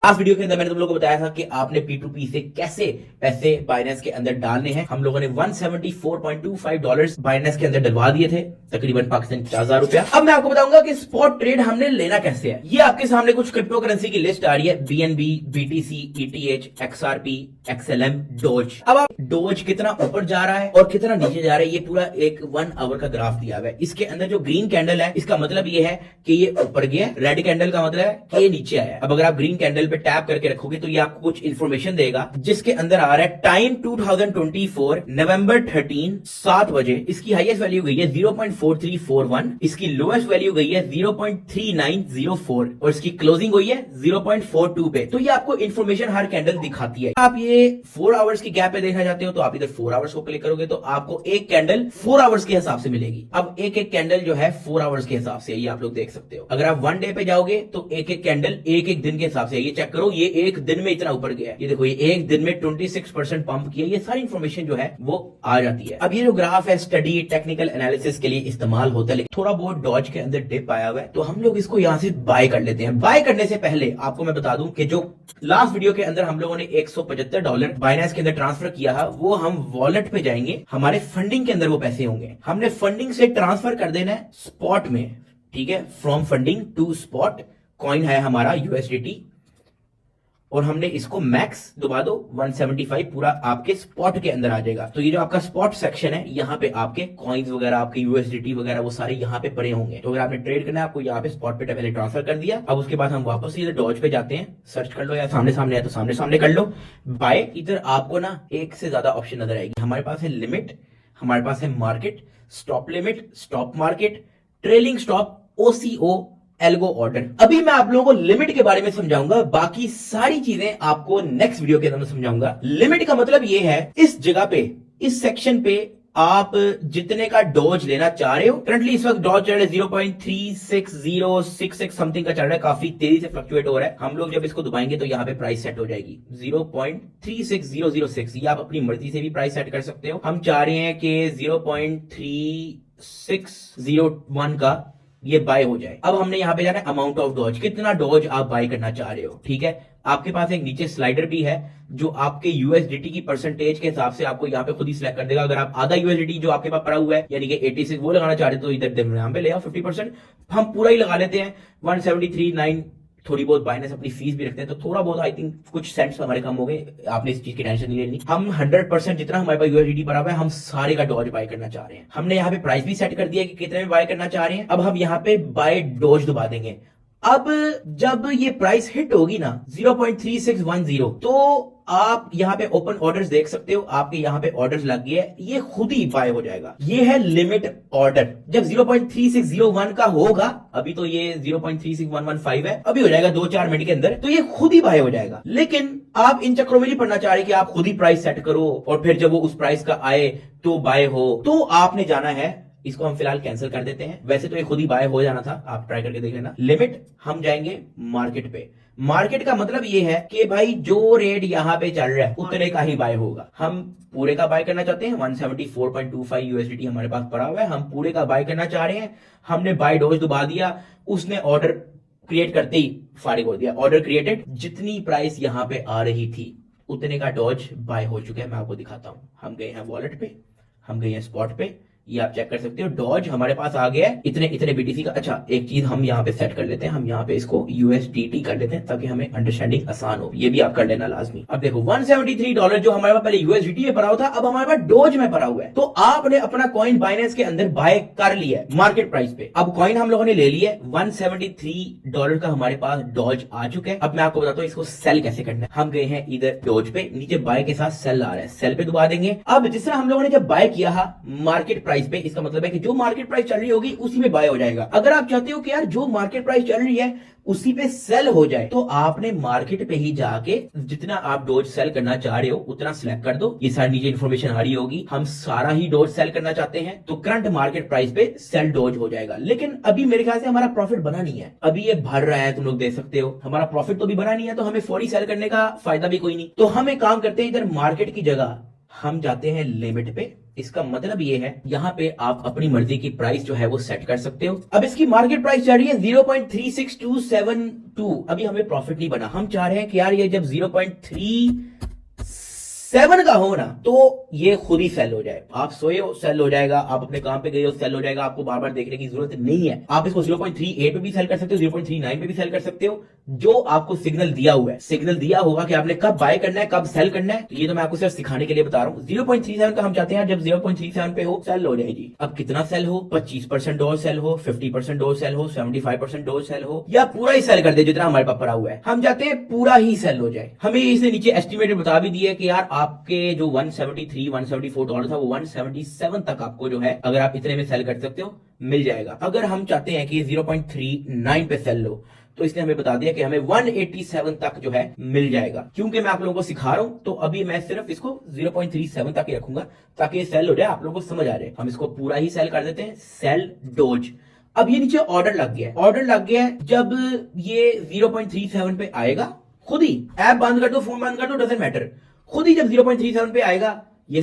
आज वीडियो के अंदर मैंने तुम लोगों को बताया था कि आपने P2P से कैसे पैसे बाइनेंस के अंदर डालने हैं। हम लोगों ने $174.25 बाइनेंस के अंदर डलवा दिए थे, तकरीबन पाकिस्तानी 50,000 रुपया। अब मैं आपको बताऊंगा कि स्पॉट ट्रेड हमने लेना कैसे है। ये आपके सामने कुछ क्रिप्टो करेंसी की लिस्ट आ रही है, BNB, BTC, ETH, XRP, XLM, dose. अब आप डोज कितना ऊपर जा रहा है और कितना नीचे जा रहा है, ये पूरा एक 1 आवर का ग्राफ दिया हुआ है। इसके अंदर जो ग्रीन कैंडल है, इसका मतलब ये है कि ये ऊपर गया, रेड कैंडल का मतलब है कि ये नीचे आया। अब अगर आप ग्रीन कैंडल पे टैप करके रखोगे तो ये आपको कुछ इंफॉर्मेशन देगा, जिसके अंदर आ रहा है टाइम 2024 नवंबर 13 7 बजे। इसकी हाईएस्ट वैल्यू गई है 0.4341, इसकी लोएस्ट वैल्यू गई है 0.3904 और इसकी क्लोजिंग हुई है 0.42 पे। तो ये आपको इंफॉर्मेशन हर कैंडल दिखाती है। आप ये 4 आवर्स की गैप पे देखना चाहते हो तो आप इधर 4 आवर्स को क्लिक करोगे तो आपको एक कैंडल 4 आवर्स के हिसाब से मिलेगी। अब एक एक कैंडल जो है 4 आवर्स के हिसाब से, ये आप लोग देख सकते हो। अगर आप 1 डे पे जाओगे तो एक एक कैंडल एक एक दिन के हिसाब से, ये चेक करो, ये एक दिन में इतना ऊपर गया है। ये देखो, ये एक दिन में 26% पंप किया। ये सारी इंफॉर्मेशन जो है वो आ जाती है। अब ये जो ग्राफ है स्टडी टेक्निकल एनालिसिस के लिए इस्तेमाल होता है, लेकिन थोड़ा बहुत डॉज के अंदर डिप आया हुआ है तो हम लोग इसको यहां से बाय कर लेते हैं। बाय करने से पहले आपको मैं बता दूं कि जो लास्ट वीडियो के अंदर हम लोगों ने $175 बाइनेंस के अंदर ट्रांसफर किया है, वो हम वॉलेट पे जाएंगे, हमारे फंडिंग के अंदर वो पैसे होंगे। हमने फंडिंग से ट्रांसफर कर देना है स्पॉट में, ठीक है, from funding to spot. Coin है हमारा USDT और हमने इसको मैक्स दबा दो 175, पूरा आपके स्पॉट के अंदर आ जाएगा। तो ये जो आपका स्पॉट सेक्शन है, यहाँ पे आपके कॉइन्स वगैरह, आपके USDT वगैरह वो सारे यहाँ पे पड़े होंगे। तो अगर आपने ट्रेड करना है, आपको यहाँ पे स्पॉट पे पहले ट्रांसफर कर दिया। अब उसके बाद हम वापस इधर डॉज पे जाते हैं, सर्च कर लो, या सामने सामने है तो सामने सामने कर लो बाय। इधर आपको ना एक से ज्यादा ऑप्शन नजर आएगी। हमारे पास है लिमिट, हमारे पास है market, stop limit, stop market, trailing stop, OCO, algo order. अभी मैं आप लोगों को लिमिट के बारे में समझाऊंगा, बाकी सारी चीजें आपको नेक्स्ट वीडियो के अंदर समझाऊंगा। लिमिट का मतलब ये है, इस जगह पे, इस सेक्शन पे आप जितने का डॉज लेना चाह रहे हो। करंटली इस वक्त डॉज चल रहा है 0.36066 समथिंग का चल रहा है, काफी तेजी से फ्लक्चुएट हो रहा है। हम लोग जब इसको दबाएंगे तो यहाँ पे प्राइस सेट हो जाएगी 0.36006। ये आप अपनी मर्जी से भी प्राइस सेट कर सकते हो। हम चाह रहे हैं कि 0.3601 का ये बाय हो जाए। अब हमने यहां पे जाना है अमाउंट ऑफ डॉज, कितना डॉज आप बाय करना चाह रहे हो, ठीक है। आपके पास एक नीचे स्लाइडर भी है जो आपके USDT की परसेंटेज के हिसाब से आपको यहाँ पे खुद ही सिलेक्ट कर देगा। अगर आप आधा USDT जो आपके पास पड़ा हुआ है यानी कि 86 वो लगाना चाह रहे हो तो इधर यहाँ पे ले आओ 50%। हम पूरा ही लगा लेते हैं 173.9। थोड़ी बहुत बाइनेंस अपनी फीस भी रखते हैं तो थोड़ा बहुत आई थिंक कुछ सेंट्स हमारे कम हो गए। आपने इस चीज की टेंशन नहीं लेनी। हम 100% जितना हमारे पास USDT पड़ा हुआ है हम सारे का डॉज बाय करना चाह रहे हैं। हमने यहाँ पे प्राइस भी सेट कर दिया कि कितने में बाय करना चाह रहे हैं। अब हम यहाँ पे बाय डॉज दबा देंगे। अब जब ये प्राइस हिट होगी ना 0.3610 तो आप यहाँ पे ओपन ऑर्डर्स देख सकते हो, आपके यहाँ पे ऑर्डर्स लग गए हैं, ये खुद ही बाय हो जाएगा। ये है लिमिट ऑर्डर। जब 0.3601 का होगा, अभी तो ये 0.36115 है, अभी हो जाएगा 2-4 मिनट के अंदर, तो ये खुद ही बाय हो जाएगा। लेकिन आप इन चक्रों में नहीं पड़ना चाह रहे कि आप खुद ही प्राइस सेट करो और फिर जब वो उस प्राइस का आए तो बाय हो। तो आपने जाना है, इसको हम फिलहाल कैंसिल कर देते हैं। वैसे तो ये खुद ही बाय हो जाना था, आप ट्राई करके देख लेना। लिमिट, हम जाएंगे मार्केट पे। मार्केट का मतलब ये है कि भाई जो रेट यहां पे चल रहा है उतने का ही बाय होगा। हम पूरे का बाय करना चाहते हैं, 174.25 USDT हमारे पास पड़ा हुआ है, हम पूरे का बाय करना चाह रहे हैं। हमने बाय डॉज दबा दिया, उसने ऑर्डर क्रिएट करते ही फारिग हो दिया, ऑर्डर क्रिएटेड। जितनी प्राइस यहां पे आ रही थी उतने का डॉज बाय हो चुका है। मैं आपको दिखाता हूं। हम गए हैं वॉलेट पे, हम गए हैं स्पॉट पे, ये आप चेक कर सकते हो, डॉज हमारे पास आ गया है इतने इतने BTC का। अच्छा, एक चीज हम यहाँ पे सेट कर लेते हैं, हम यहाँ पे इसको USDT कर लेते हैं ताकि हमें अंडरस्टैंडिंग आसान हो। ये भी आप कर लेना लाजमी। अब देखो $173 जो हमारे पास पहले USDT में पड़ा हुआ था, अब हमारे पास डॉज में पड़ा हुआ है। तो आपने अपना कॉइन बाइनेंस के अंदर बाय कर लिया है मार्केट प्राइस पे। अब कॉइन हम लोगों ने ले लिया है, $173 का हमारे पास डॉज आ चुका है। अब मैं आपको बताता हूँ इसको सेल कैसे करना है। हम गए हैं इधर डॉज पे, नीचे बाय के साथ सेल आ रहा है, सेल पे दबा देंगे। अब जिस तरह हम लोगों ने जब बाय किया है मार्केट प्राइस पे, इसका मतलब है कि जो मार्केट प्राइस चल रही होगी उसी में बाय हो जाएगा। अगर आप चाहते हो कि यार जो मार्केट प्राइस चल रही है उसी पे सेल हो जाए तो आपने मार्केट पे ही जाके जितना आप डॉज सेल करना चाह रहे हो उतना सिलेक्ट कर दो। ये सारी नीचे इंफॉर्मेशन आ रही होगी। हम सारा ही डॉज सेल करना चाहते हैं तो करंट मार्केट प्राइस पे सेल डॉज हो जाएगा। लेकिन अभी मेरे ख्याल से हमारा प्रॉफिट बना नहीं है, अभी ये भर रहा है, तुम लोग देख सकते हो। हमारा प्रॉफिट तो भी बना नहीं है तो हमें फौरी सेल करने का फायदा भी कोई नहीं। तो हम एक काम करते हैं, इधर मार्केट की जगह हम जाते हैं लिमिट पे। इसका मतलब ये है यहाँ पे आप अपनी मर्जी की प्राइस जो है वो सेट कर सकते हो। अब इसकी मार्केट प्राइस चल रही है 0.36272। अभी हमें प्रॉफिट नहीं बना, हम चाह रहे हैं कि यार ये जब 0.37 का हो ना तो ये खुद ही सेल हो जाए। आप सोए हो सेल हो जाएगा, आप अपने काम पे गए हो सेल हो जाएगा, आपको बार बार देखने की जरूरत नहीं है। आप इसको 0.38 पे भी सेल कर सकते हो, 0.39 पे भी सेल कर सकते हो, जो आपको सिग्नल दिया हुआ है। सिग्नल दिया होगा कि आपने कब बाय करना है, कब सेल करना है, तो ये तो मैं आपको सिर्फ सिखाने के लिए बता रहा हूं। 0.37 का हम चाहते हैं जब 0.37 पे हो सेल हो जाए जी। अब कितना सेल हो, 25% और सेल हो, 50% और सेल हो, 75% और सेल हो, या पूरा ही सेल कर दे जितना हमारे पास पड़ा हुआ है। हम चाहते हैं पूरा ही सेल हो जाए। हमें इसने नीचे एस्टिमेटेड बता भी दिया कि यार आपके जो 173 174 डॉलर था वो 177 तक आपको जो है, अगर आप इतने में सेल कर सकते हो, मिल जाएगा। अगर हम चाहते हैं कि 0.39 पे सेल लो तो इसने हमें बता दिया कि हमें 187 तक जो है मिल जाएगा। क्योंकि मैं आप लोगों को सिखा रहा हूं तो अभी मैं सिर्फ इसको 0.37 तक ही रखूंगा ताकि ये सेल हो जाए, आप लोगों को समझ आ जाए। हम इसको पूरा ही सेल कर देते हैं, सेल डोज। अब ये नीचे ऑर्डर लग गया है, ऑर्डर लग गया है। जब ये 0.37 पे आएगा, खुद ही ऐप बंद कर दो, फोन बंद कर दो, डजंट मैटर, खुद ही जब 0.37 पे आएगा ये